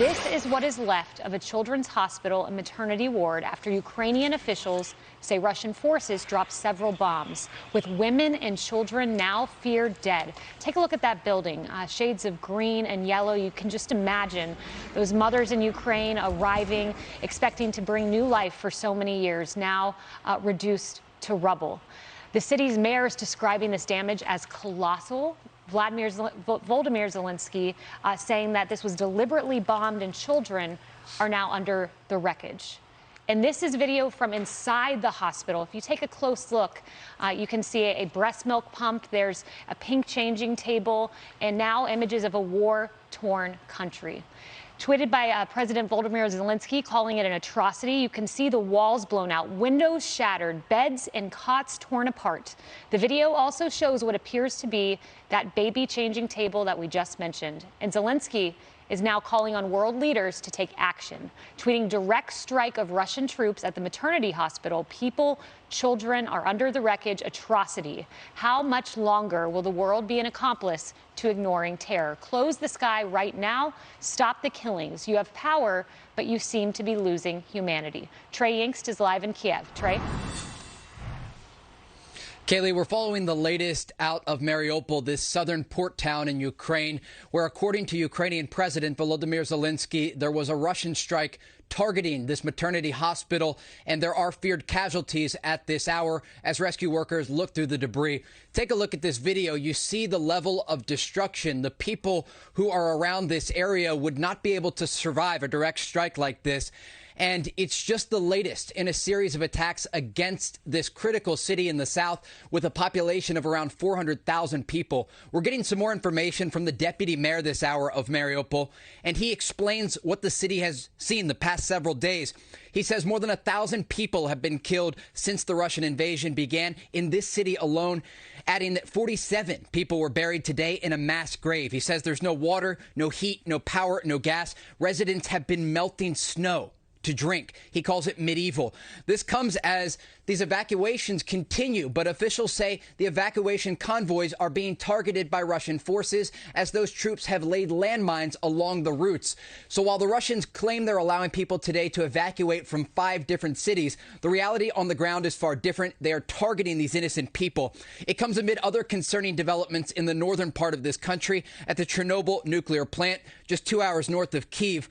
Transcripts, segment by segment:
This is what is left of a children's hospital and maternity ward after Ukrainian officials say Russian forces dropped several bombs, with women and children now feared dead. Take a look at that building. Shades of green and yellow. You can just imagine those mothers in Ukraine arriving, expecting to bring new life for so many years, now reduced to rubble. The city's mayor is describing this damage as colossal. Volodymyr Zelensky saying that this was deliberately bombed and children are now under the wreckage. And this is video from inside the hospital. If you take a close look, you can see a breast milk pump. There's a pink changing table, and now images of a war-torn country. Tweeted by President Volodymyr Zelensky, calling it an atrocity. You can see the walls blown out, windows shattered, beds and cots torn apart. The video also shows what appears to be that baby changing table that we just mentioned. And Zelensky is now calling on world leaders to take action, tweeting direct strike of Russian troops at the maternity hospital. People, children are under the wreckage. Atrocity. How much longer will the world be an accomplice to ignoring terror? Close the sky right now. Stop the killings. You have power, but you seem to be losing humanity. Trey Yingst is live in Kiev. Trey? Kaylee, we're following the latest out of Mariupol, this southern port town in Ukraine, where, according to Ukrainian President Volodymyr Zelensky, there was a Russian strike targeting this maternity hospital, and there are feared casualties at this hour as rescue workers look through the debris. Take a look at this video. You see the level of destruction. The people who are around this area would not be able to survive a direct strike like this. And it's just the latest in a series of attacks against this critical city in the south with a population of around 400,000 people. We're getting some more information from the deputy mayor this hour of Mariupol, and he explains what the city has seen the past several days. He says more than 1,000 people have been killed since the Russian invasion began in this city alone, adding that 47 people were buried today in a mass grave. He says there's no water, no heat, no power, no gas. Residents have been melting snow to drink. He calls it medieval. This comes as these evacuations continue, but officials say the evacuation convoys are being targeted by Russian forces as those troops have laid landmines along the routes. So while the Russians claim they're allowing people today to evacuate from 5 different cities, the reality on the ground is far different. They are targeting these innocent people. It comes amid other concerning developments in the northern part of this country at the Chernobyl nuclear plant, just 2 hours north of Kiev.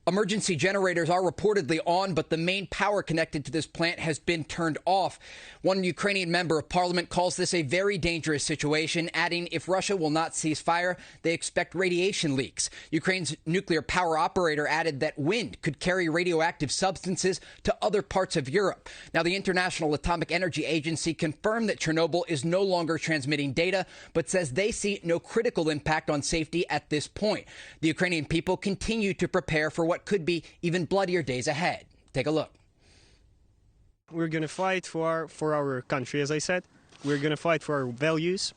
Emergency generators are reportedly on, but the main power connected to this plant has been turned off. One Ukrainian member of parliament calls this a very dangerous situation, adding if Russia will not cease fire, they expect radiation leaks. Ukraine's nuclear power operator added that wind could carry radioactive substances to other parts of Europe. Now, the International Atomic Energy Agency confirmed that Chernobyl is no longer transmitting data, but says they see no critical impact on safety at this point. The Ukrainian people continue to prepare for what could be even bloodier days ahead. Take a look. We're going to fight for our country, as I said. We're going to fight for our values.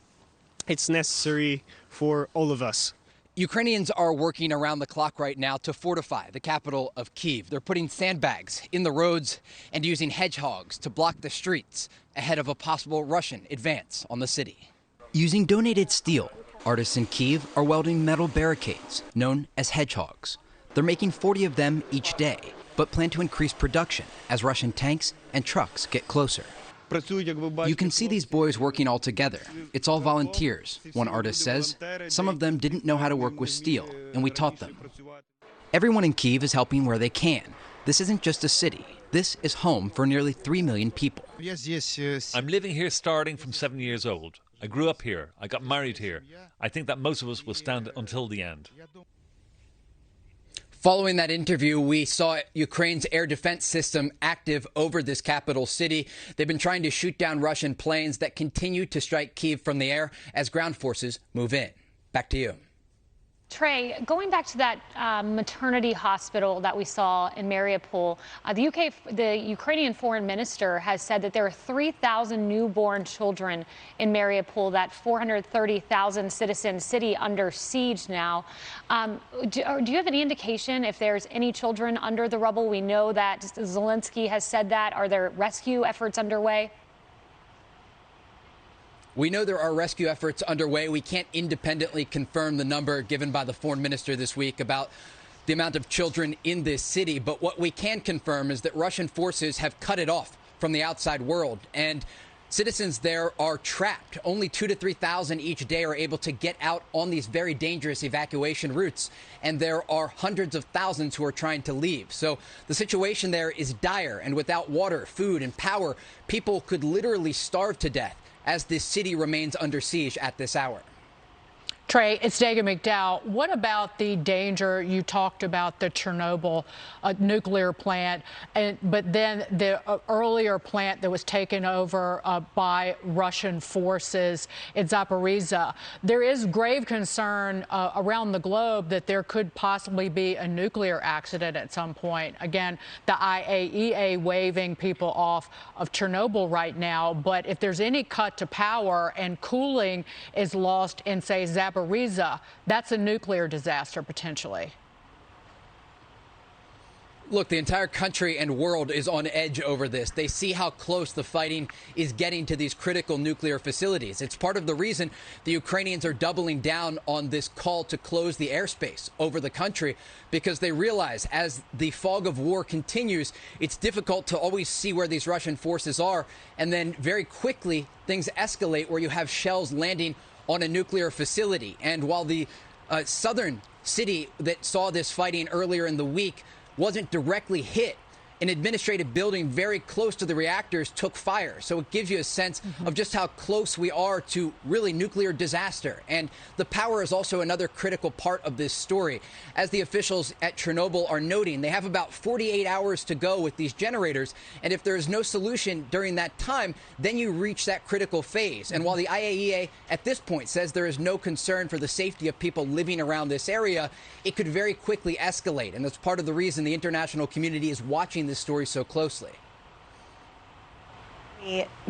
It's necessary for all of us. Ukrainians are working around the clock right now to fortify the capital of Kiev. They're putting sandbags in the roads and using hedgehogs to block the streets ahead of a possible Russian advance on the city. Using donated steel, artists in Kiev are welding metal barricades known as hedgehogs. They're making 40 of them each day, but plan to increase production as Russian tanks and trucks get closer. You can see these boys working all together. It's all volunteers, one artist says. Some of them didn't know how to work with steel, and we taught them. Everyone in Kiev is helping where they can. This isn't just a city. This is home for nearly 3 million people. I'm living here starting from 7 years old. I grew up here. I got married here. I think that most of us will stand until the end. Following that interview, we saw Ukraine's air defense system active over this capital city. They've been trying to shoot down Russian planes that continue to strike Kyiv from the air as ground forces move in. Back to you. Trey, going back to that maternity hospital that we saw in Mariupol, the Ukrainian foreign minister has said that there are 3,000 newborn children in Mariupol, that 430,000 citizen city under siege now. Do you have any indication if there's any children under the rubble? We know that Zelensky has said that. Are there rescue efforts underway? We know there are rescue efforts underway. We can't independently confirm the number given by the foreign minister this week about the amount of children in this city. But what we can confirm is that Russian forces have cut it off from the outside world, and citizens there are trapped. Only 2,000 to 3,000 each day are able to get out on these very dangerous evacuation routes, and there are hundreds of thousands who are trying to leave. So the situation there is dire, and without water, food, and power, people could literally starve to death as this city remains under siege at this hour. Trey, it's Dagan McDowell. What about the danger? You talked about the Chernobyl nuclear plant, but then the earlier plant that was taken over by Russian forces in Zaporizhzhia. There is grave concern around the globe that there could possibly be a nuclear accident at some point. Again, the IAEA waving people off of Chernobyl right now, but if there's any cut to power and cooling is lost in, say, Zaporizhzhia, that's a nuclear disaster potentially. Look, the entire country and world is on edge over this. They see how close the fighting is getting to these critical nuclear facilities. It's part of the reason the Ukrainians are doubling down on this call to close the airspace over the country, because they realize as the fog of war continues, it's difficult to always see where these Russian forces are. And then very quickly, things escalate where you have shells landing on a nuclear facility. And while the southern city that saw this fighting earlier in the week wasn't directly hit, an administrative building very close to the reactors took fire. So it gives you a sense of just how close we are to really nuclear disaster. And the power is also another critical part of this story. As the officials at Chernobyl are noting, they have about 48 hours to go with these generators. And if there is no solution during that time, then you reach that critical phase. And while the IAEA at this point says there is no concern for the safety of people living around this area, it could very quickly escalate. And that's part of the reason the international community is watching this story so closely.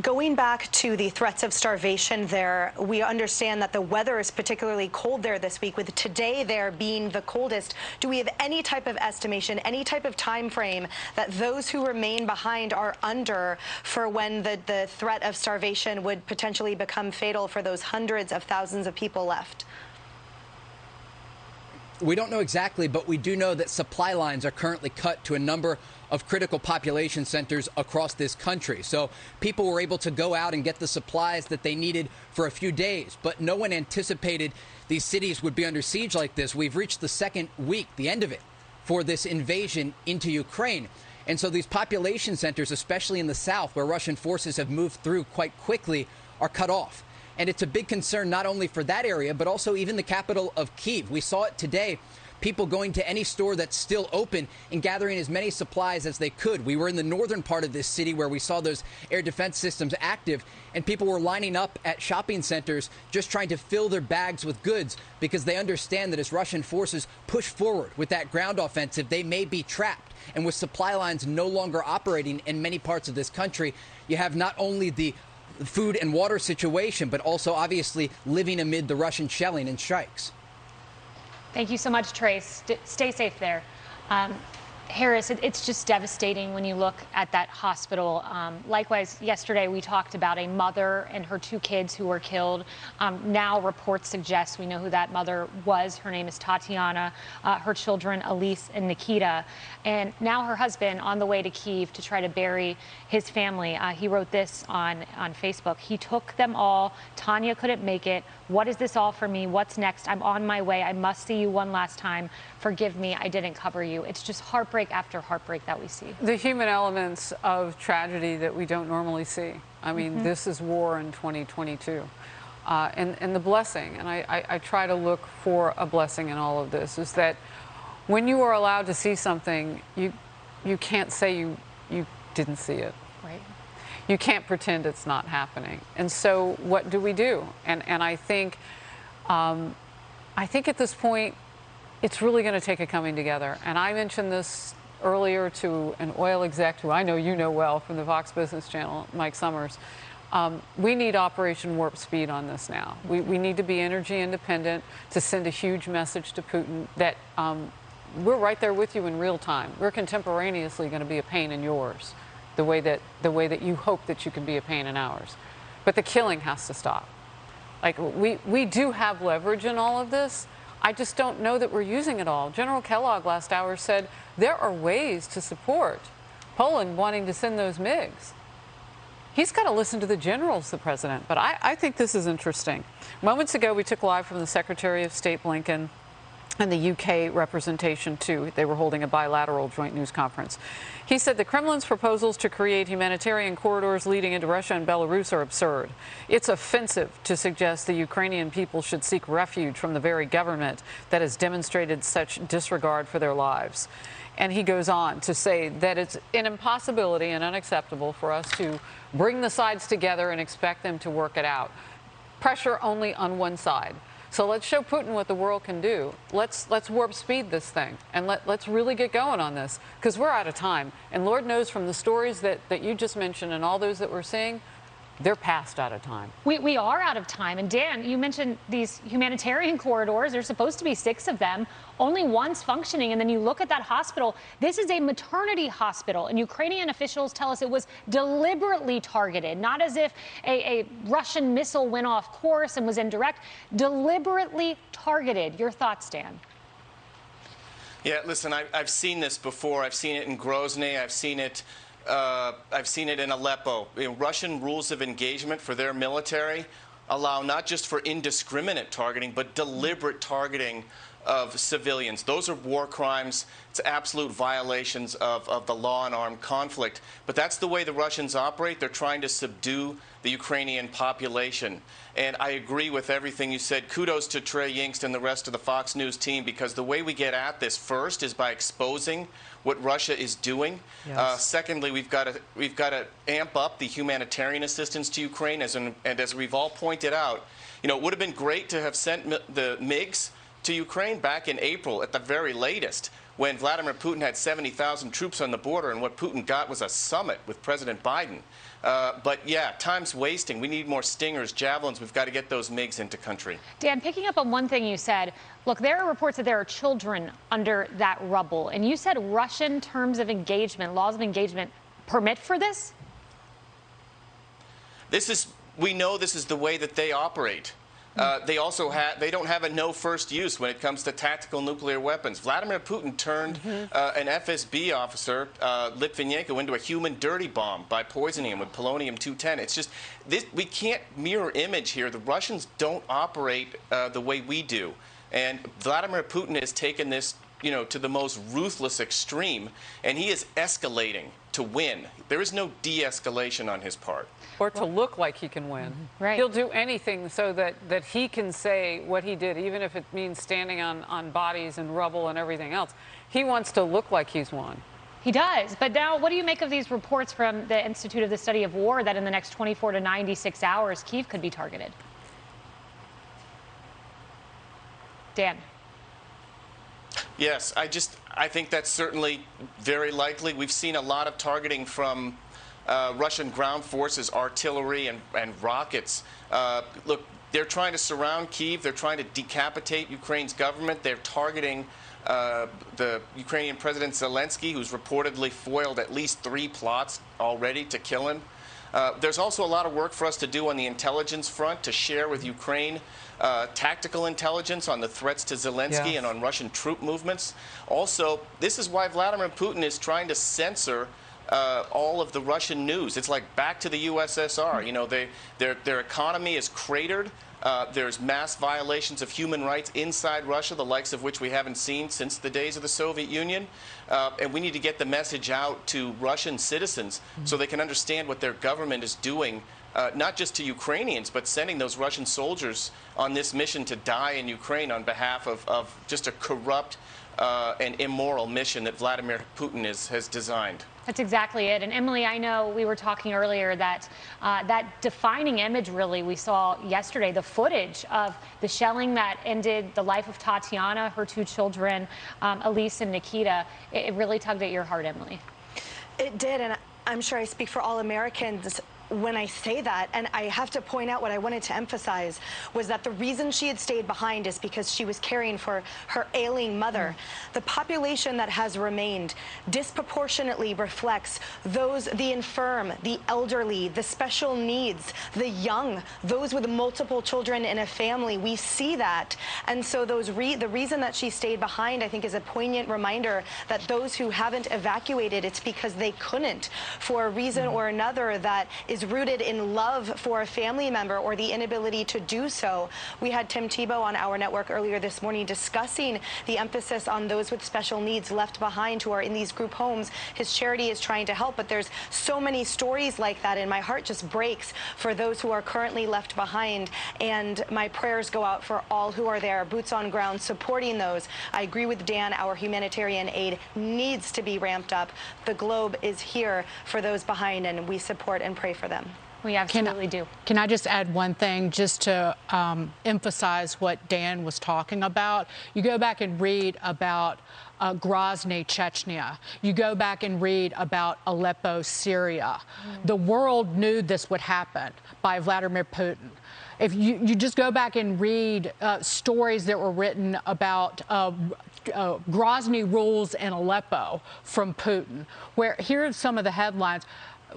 Going back to the threats of starvation there, we understand that the weather is particularly cold there this week, with today there being the coldest. Do we have any type of estimation, any type of time frame that those who remain behind are under for when the threat of starvation would potentially become fatal for those hundreds of thousands of people left? We don't know exactly, but we do know that supply lines are currently cut to a number of critical population centers across this country. So people were able to go out and get the supplies that they needed for a few days, but no one anticipated these cities would be under siege like this. We've reached the second week, the end of it, for this invasion into Ukraine. And so these population centers, especially in the south, where Russian forces have moved through quite quickly, are cut off. And it's a big concern not only for that area, but also even the capital of Kiev. We saw it today, people going to any store that's still open and gathering as many supplies as they could. We were in the northern part of this city where we saw those air defense systems active, and people were lining up at shopping centers just trying to fill their bags with goods, because they understand that as Russian forces push forward with that ground offensive, they may be trapped. And with supply lines no longer operating in many parts of this country, you have not only the food and water situation, but also obviously living amid the Russian shelling and strikes. Thank you so much, Trey. Stay safe there. Harris, it's just devastating when you look at that hospital. Likewise, yesterday we talked about a mother and her two kids who were killed. Now reports suggest we know who that mother was. Her name is Tatiana. Her children, Elise and Nikita. And now her husband on the way to Kiev to try to bury his family. He wrote this on Facebook. He took them all. Tanya couldn't make it. What is this all for me? What's next? I'm on my way. I must see you one last time. Forgive me, I didn't cover you. It's just heartbreak after heartbreak that we see. The human elements of tragedy that we don't normally see. I mean, this is war in 2022. And the blessing, and I try to look for a blessing in all of this, is that when you are allowed to see something, you can't say you didn't see it. Right. You can't pretend it's not happening. And so what do we do? And I think at this point, it's really going to take a coming together. And I mentioned this earlier to an oil exec who I know you know well from the Fox Business Channel, Mike Summers. We need Operation Warp Speed on this now. We need to be energy independent to send a huge message to Putin that we're right there with you in real time. We're contemporaneously going to be a pain in yours, the way that you hope that you can be a pain in ours. But the killing has to stop. Like we do have leverage in all of this. I just don't know that we're using it all. General Kellogg last hour said there are ways to support Poland wanting to send those MiGs. He's got to listen to the generals, the president. But I think this is interesting. Moments ago, we took live from the Secretary of State Blinken and the UK representation, too. They were holding a bilateral joint news conference. He said the Kremlin's proposals to create humanitarian corridors leading into Russia and Belarus are absurd. It's offensive to suggest the Ukrainian people should seek refuge from the very government that has demonstrated such disregard for their lives. And he goes on to say that it's an impossibility and unacceptable for us to bring the sides together and expect them to work it out. Pressure only on one side. So let's show Putin what the world can do. Let's warp speed this thing, and let's really get going on this, because we're out of time. And Lord knows from the stories that you just mentioned and all those that we're seeing, they're past out of time. We are out of time. And Dan, you mentioned these humanitarian corridors. There's supposed to be 6 of them. Only one's functioning. And then you look at that hospital. This is a maternity hospital. And Ukrainian officials tell us it was deliberately targeted, not as if a Russian missile went off course and was indirect. Deliberately targeted. Your thoughts, Dan? Yeah, listen, I've seen this before. I've seen it in Grozny. I've seen it in Aleppo. Russian rules of engagement for their military allow not just for indiscriminate targeting, but deliberate targeting of civilians. Those are war crimes. It's absolute violations of the law and armed conflict. But that's the way the Russians operate. They're trying to subdue the Ukrainian population. And I agree with everything you said. Kudos to Trey Yingst and the rest of the Fox News team, because the way we get at this first is by exposing what Russia is doing. Yes. Secondly, we've got to amp up the humanitarian assistance to Ukraine, and as we've all pointed out, it would have been great to have sent the MiGs to Ukraine back in April at the very latest, when Vladimir Putin had 70,000 troops on the border, and what Putin got was a summit with President Biden. But yeah, time's wasting. We need more Stingers, Javelins. We've got to get those MiGs into country. Dan, picking up on one thing you said, look, there are reports that there are children under that rubble. And you said Russian terms of engagement, laws of engagement, permit for this? We know this is the way that they operate. They don't have a no first use when it comes to tactical nuclear weapons. Vladimir Putin turned an FSB officer, Litvinenko, into a human dirty bomb by poisoning him with polonium-210. It's just we can't mirror image here. The Russians don't operate the way we do, and Vladimir Putin has taken this, to the most ruthless extreme, and he is escalating to win. There is no de-escalation on his part. Or to look like he can win. Right. He'll do anything so that he can say what he did, even if it means standing on bodies and rubble and everything else. He wants to look like he's won. He does. But now, what do you make of these reports from the Institute of the Study of War that in the next 24 to 96 hours, Kiev could be targeted? Dan. Yes, I think that's certainly very likely. We've seen a lot of targeting from Russian ground forces, artillery, and rockets. Look, they're trying to surround Kyiv. They're trying to decapitate Ukraine's government. They're targeting the Ukrainian President Zelensky, who's reportedly foiled at least 3 plots already to kill him. There's also a lot of work for us to do on the intelligence front to share with Ukraine tactical intelligence on the threats to Zelensky and on Russian troop movements. Also, this is why Vladimir Putin is trying to censor all of the Russian news. It's like back to the USSR. Their economy is cratered. There's mass violations of human rights inside Russia, the likes of which we haven't seen since the days of the Soviet Union. And we need to get the message out to Russian citizens so they can understand what their government is doing, not just to Ukrainians, but sending those Russian soldiers on this mission to die in Ukraine on behalf of just a corrupt and immoral mission that Vladimir Putin has designed. That's exactly it. And Emily, I know we were talking earlier that that defining image really we saw yesterday, the footage of the shelling that ended the life of Tatiana, her 2 children, Elise and Nikita. It really tugged at your heart, Emily. It did, and I'm sure I speak for all Americans when I say that, and I have to point out what I wanted to emphasize, was that the reason she had stayed behind is because she was caring for her ailing mother. The population that has remained disproportionately reflects the infirm, the elderly, the special needs, the young, those with multiple children in a family. We see that. And so the reason that she stayed behind, I think, is a poignant reminder that those who haven't evacuated, it's because they couldn't, for a reason or another that is rooted in love for a family member or the inability to do so. We had Tim Tebow on our network earlier this morning discussing the emphasis on those with special needs left behind who are in these group homes. His charity is trying to help, but there's so many stories like that, and my heart just breaks for those who are currently left behind. And my prayers go out for all who are there, boots on ground, supporting those. I agree with Dan, our humanitarian aid needs to be ramped up. The globe is here for those behind, and we support and pray for them. We absolutely do. Can I just add one thing just to emphasize what Dan was talking about? You go back and read about Grozny, Chechnya. You go back and read about Aleppo, Syria. The world knew this would happen by Vladimir Putin. If you just go back and read stories that were written about Grozny rules in Aleppo from Putin, where here are some of the headlines.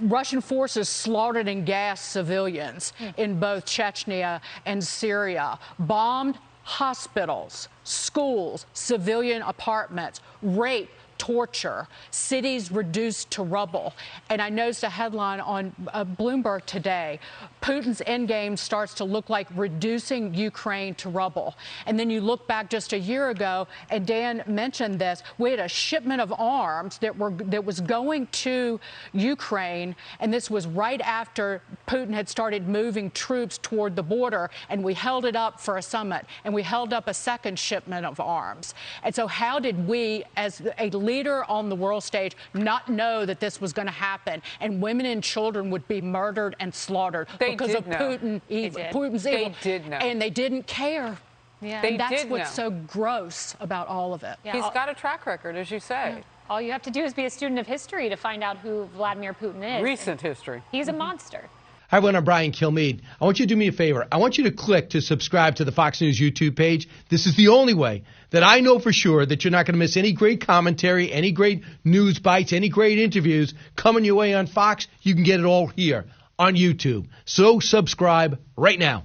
Russian forces slaughtered and gassed civilians in both Chechnya and Syria, bombed hospitals, schools, civilian apartments, rape, torture, cities reduced to rubble. And I noticed a headline on Bloomberg today. Putin's endgame starts to look like reducing Ukraine to rubble. And then you look back just a year ago, and Dan mentioned this, we had a shipment of arms that was going to Ukraine, and this was right after Putin had started moving troops toward the border, and we held it up for a summit, and we held up a second shipment of arms. And so how did we, as a leader on the world stage, not know that this was going to happen, and women and children would be murdered and slaughtered because of Putin's evil? They did know. And they didn't care. Yeah. And that's what's so gross about all of it. Yeah. He's got a track record, as you say. Yeah. All you have to do is be a student of history to find out who Vladimir Putin is. Recent history. He's a monster. Hi, everyone. I'm Brian Kilmeade. I want you to do me a favor. I want you to click to subscribe to the Fox News YouTube page. This is the only way that I know for sure that you're not going to miss any great commentary, any great news bites, any great interviews coming your way on Fox. You can get it all here on YouTube. So subscribe right now.